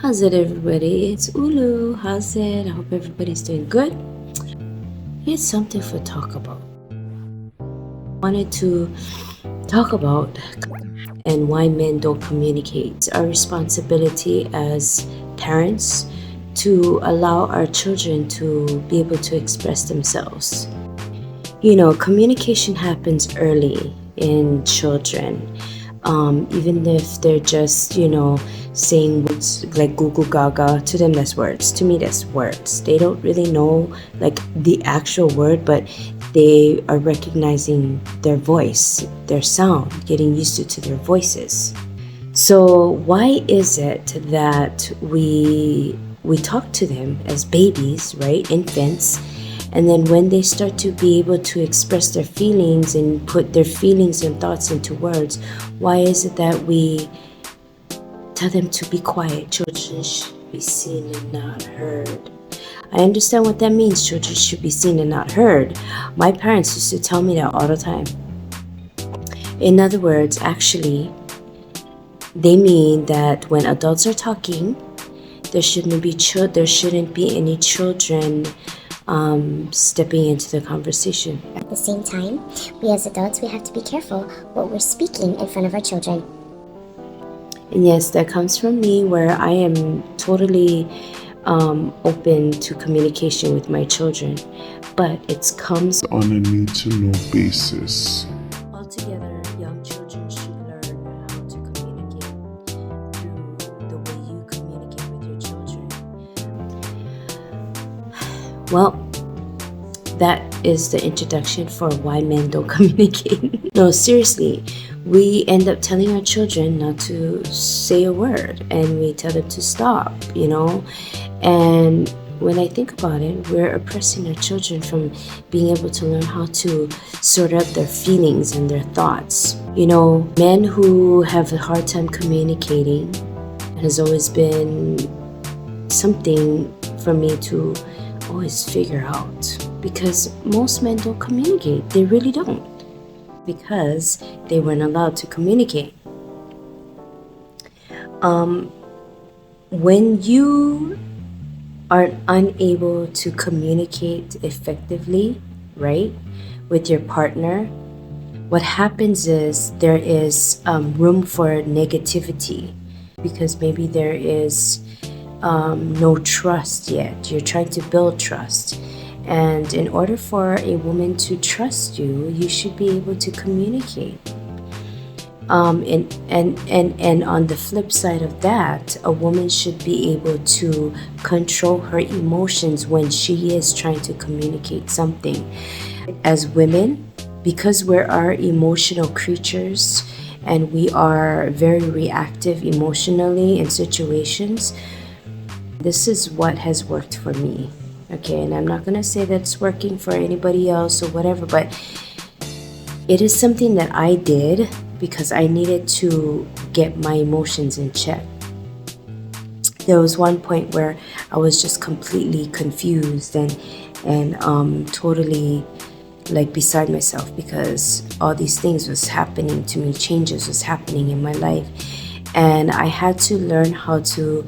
How's it, everybody? It's Ulu. How's it? I hope everybody's doing good. Here's something for talk about. Wanted to talk about and why men don't communicate. It's our responsibility as parents to allow our children to be able to express themselves. Communication happens early in children. Even if they're just, saying words like Google Gaga, to them that's words. To me, that's words. They don't really know like the actual word, but they are recognizing their voice, their sound, getting used to their voices. So why is it that we talk to them as babies, right, infants, and then when they start to be able to express their feelings and put their feelings and thoughts into words, why is it that we tell them to be quiet? Children should be seen and not heard. I understand what that means. Children should be seen and not heard. My parents used to tell me that all the time. In other words, actually, they mean that when adults are talking, there shouldn't be any children stepping into the conversation. At the same time, we as adults, we have to be careful what we're speaking in front of our children. And yes, that comes from me, where I am totally open to communication with my children, but it comes on a need-to-know basis. Altogether, young children should learn how to communicate through the way you communicate with your children. Well, that is the introduction for why men don't communicate. No, seriously, we end up telling our children not to say a word, and we tell them to stop, And when I think about it, we're oppressing our children from being able to learn how to sort out their feelings and their thoughts. Men who have a hard time communicating has always been something for me to always figure out, because most men don't communicate. They really don't, because they weren't allowed to communicate. When you are unable to communicate effectively, right, with your partner, what happens is there is room for negativity, because maybe there is no trust yet. You're trying to build trust. And in order for a woman to trust you, you should be able to communicate. And on the flip side of that, a woman should be able to control her emotions when she is trying to communicate something. As women, because we are emotional creatures and we are very reactive emotionally in situations, this is what has worked for me. Okay, and I'm not going to say that's working for anybody else or whatever, but it is something that I did because I needed to get my emotions in check. There was one point where I was just completely confused and totally like beside myself, because all these things was happening to me, changes was happening in my life, and I had to learn how to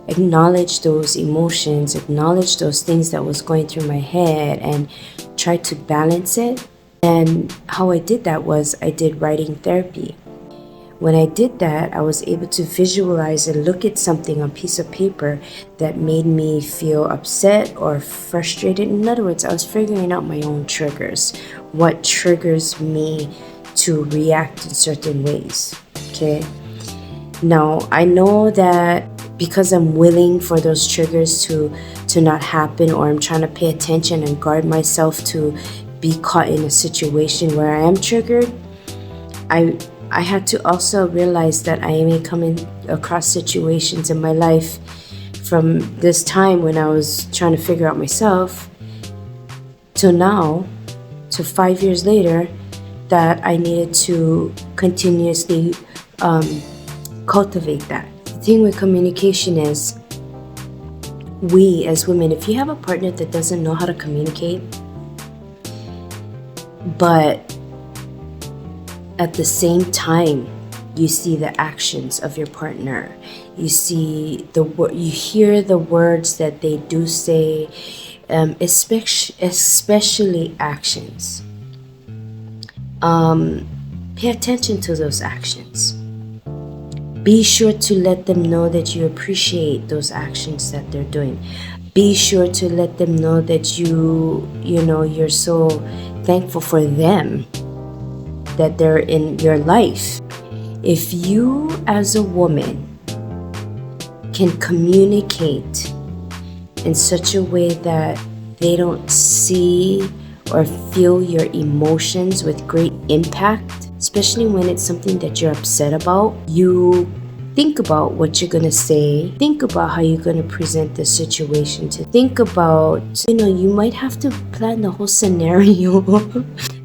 acknowledge those emotions, acknowledge those things that was going through my head, and try to balance it. And how I did that was I did writing therapy. When I did that, I was able to visualize and look at something on a piece of paper that made me feel upset or frustrated. In other words, I was figuring out my own triggers, what triggers me to react in certain ways. Okay. Now, I know that because I'm willing for those triggers to not happen, or I'm trying to pay attention and guard myself to be caught in a situation where I am triggered, I had to also realize that I may come across situations in my life from this time when I was trying to figure out myself to now, to 5 years later, that I needed to continuously cultivate that. The thing with communication is, we as women, if you have a partner that doesn't know how to communicate, but at the same time You see the actions of your partner. You see you hear the words that they do say, especially actions. Pay attention to those actions. Be sure to let them know that you appreciate those actions that they're doing. Be sure to let them know that you're so thankful for them, that they're in your life. If you as a woman can communicate in such a way that they don't see or feel your emotions with great impact, especially when it's something that you're upset about, you think about what you're going to say. Think about how you're going to present the situation to. Think about, you might have to plan the whole scenario.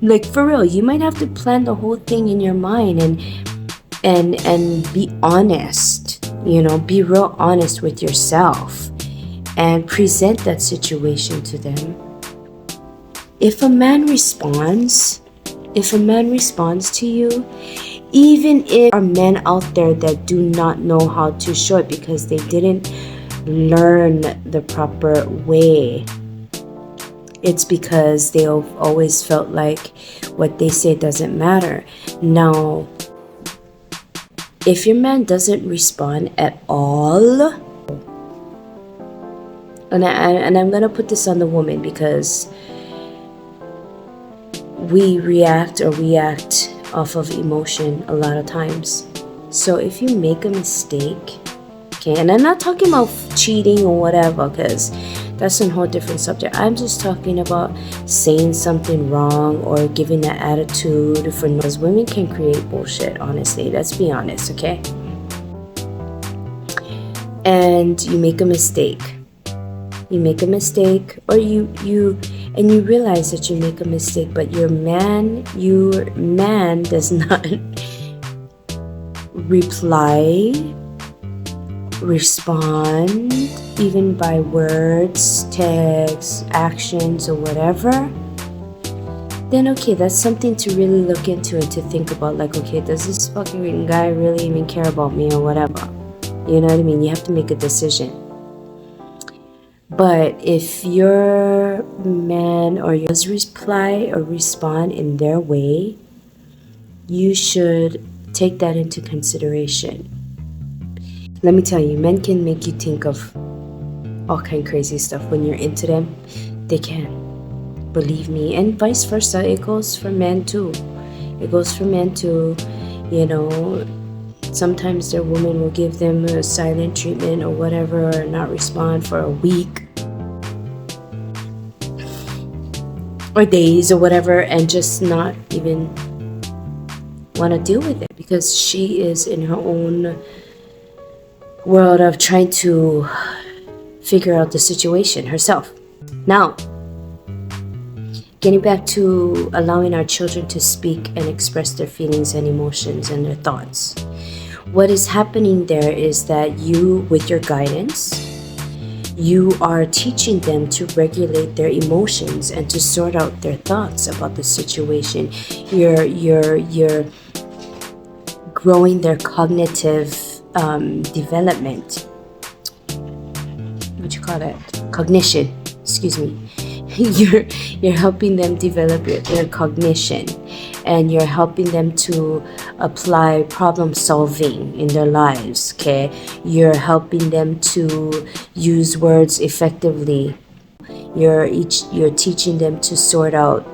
Like, for real, you might have to plan the whole thing in your mind and be honest, be real honest with yourself and present that situation to them. If a man responds to you, even if there are men out there that do not know how to show it because they didn't learn the proper way, it's because they have always felt like what they say doesn't matter. Now, if your man doesn't respond at all, and I'm gonna put this on the woman because we react off of emotion a lot of times. So if you make a mistake, okay, and I'm not talking about cheating or whatever, because that's a whole different subject. I'm just talking about saying something wrong or giving that attitude because women can create bullshit, honestly. Let's be honest, okay? And you make a mistake. Or you realize that you make a mistake, but your man does not respond, even by words, texts, actions, or whatever, then okay, that's something to really look into and to think about. Like, okay, does this fucking guy really even care about me or whatever? You know what I mean? You have to make a decision. But if your man or yours reply or respond in their way, you should take that into consideration. Let me tell you, men can make you think of all kind of crazy stuff when you're into them. They can, believe me, and vice versa. It goes for men too. Sometimes their woman will give them a silent treatment or whatever, or not respond for a week or days or whatever, and just not even want to deal with it because she is in her own world of trying to figure out the situation herself. Now, getting back to allowing our children to speak and express their feelings and emotions and their thoughts. What is happening there is that you, with your guidance, you are teaching them to regulate their emotions and to sort out their thoughts about the situation. You're growing their cognitive development. Cognition. Excuse me. You're helping them develop their cognition, and you're helping them to apply problem solving in their lives. Okay, you're helping them to use words effectively. You're teaching them to sort out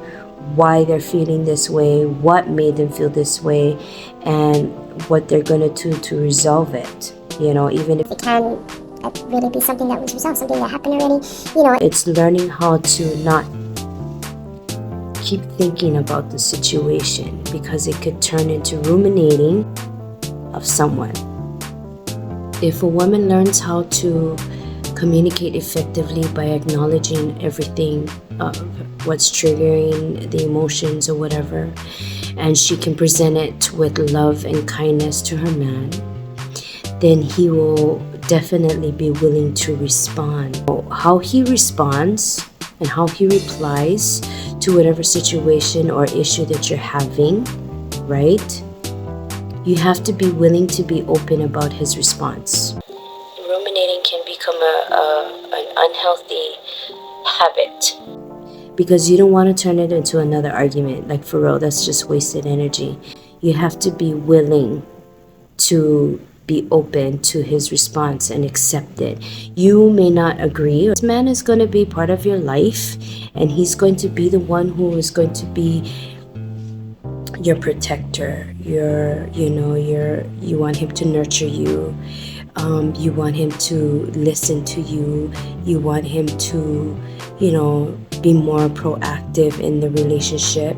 why they're feeling this way, what made them feel this way, and what they're gonna do to resolve it. Even if it can really be something that was resolved, something that happened already. It's learning how to not keep thinking about the situation, because it could turn into ruminating of someone. If a woman learns how to communicate effectively by acknowledging everything, what's triggering the emotions or whatever, and she can present it with love and kindness to her man, then he will definitely be willing to respond. How he responds and how he replies to whatever situation or issue that you're having, right? You have to be willing to be open about his response. Ruminating can become an unhealthy habit because you don't want to turn it into another argument. Like, for real, that's just wasted energy. You have to be willing to be open to his response and accept it. You may not agree. This man is going to be part of your life, and he's going to be the one who is going to be your protector. You want him to nurture you. You want him to listen to you. You want him to, be more proactive in the relationship.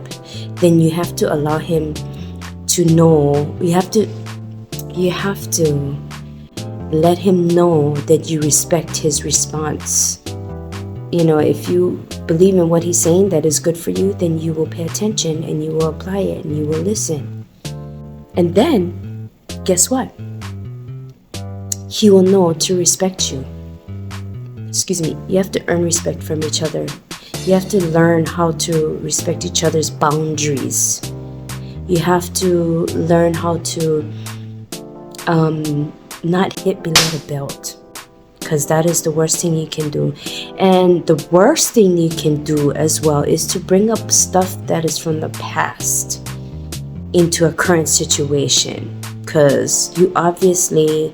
Then you have to allow him to know. You have to let him know that you respect his response. If you believe in what he's saying that is good for you, then you will pay attention and you will apply it and you will listen. And then, guess what? He will know to respect you. You have to earn respect from each other. You have to learn how to respect each other's boundaries. You have to learn how to not hit below the belt, because that is the worst thing you can do. And the worst thing you can do as well is to bring up stuff that is from the past into a current situation, because you obviously,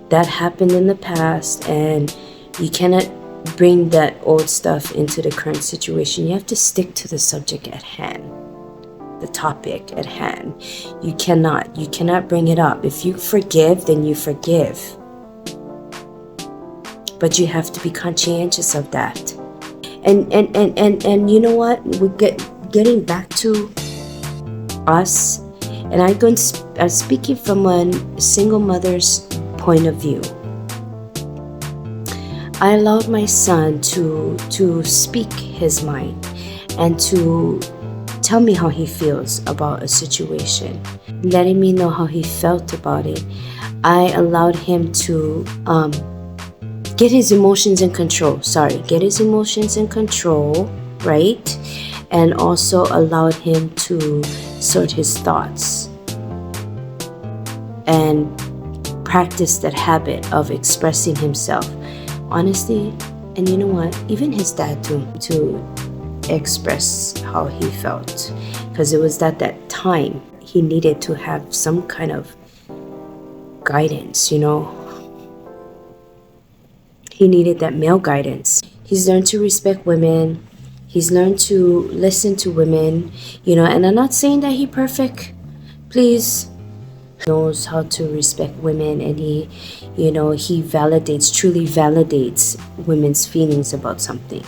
that happened in the past and you cannot bring that old stuff into the current situation. You have to stick to the subject at hand, the topic at hand. You cannot bring it up. If you forgive, then you forgive. But you have to be conscientious of that. And you know what? We're getting back to us. And I'm speaking from a single mother's point of view. I allowed my son to speak his mind and to tell me how he feels about a situation, letting me know how he felt about it. I allowed him to get his emotions in control. Right? And also allowed him to sort his thoughts and practice that habit of expressing himself honestly. And you know what, even his dad to express how he felt, because it was that time he needed to have some kind of guidance. He needed that male guidance. He's learned to respect women. He's learned to listen to women, and I'm not saying that he's perfect, please. Knows how to respect women, and he truly validates women's feelings about something.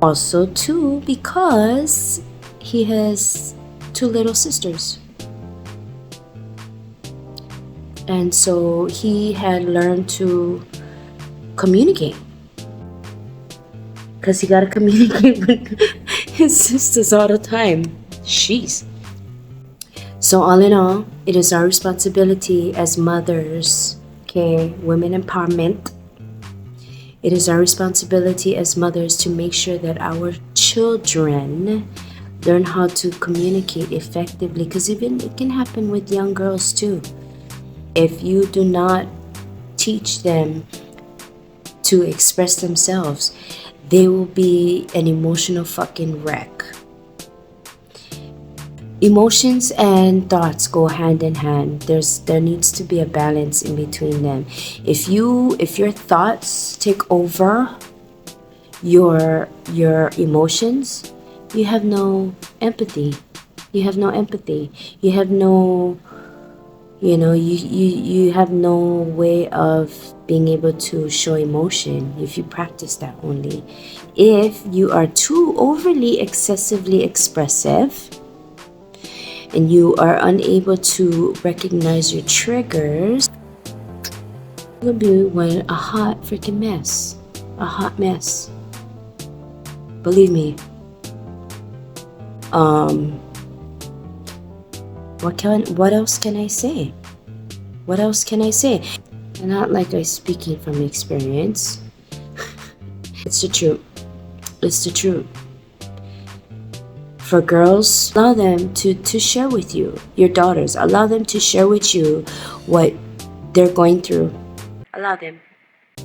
Also too, because he has 2 little sisters, and so he had learned to communicate, because he got to communicate with his sisters all the time. Jeez. So all in all, it is our responsibility as mothers, women empowerment. It is our responsibility as mothers to make sure that our children learn how to communicate effectively, because even it can happen with young girls too. If you do not teach them to express themselves, they will be an emotional fucking wreck. Emotions and thoughts go hand in hand. There needs to be a balance in between them. If your thoughts take over your emotions, you have no empathy. You have no way of being able to show emotion if you practice that only. If you are too overly excessively expressive and you are unable to recognize your triggers, you'll be a hot freaking mess. A hot mess. Believe me. What else can I say? Not like I'm speaking from experience. It's the truth. For girls, allow them to share with you. Your daughters, allow them to share with you what they're going through. Allow them.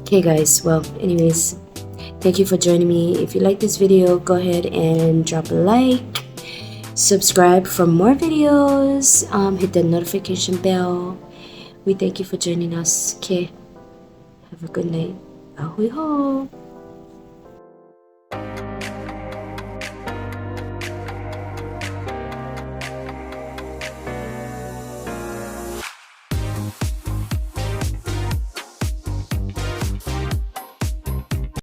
Okay guys, well anyways, thank you for joining me. If you like this video, go ahead and drop a like, subscribe for more videos, hit the notification bell. We thank you for joining us. Okay, have a good night. Ahoy ho.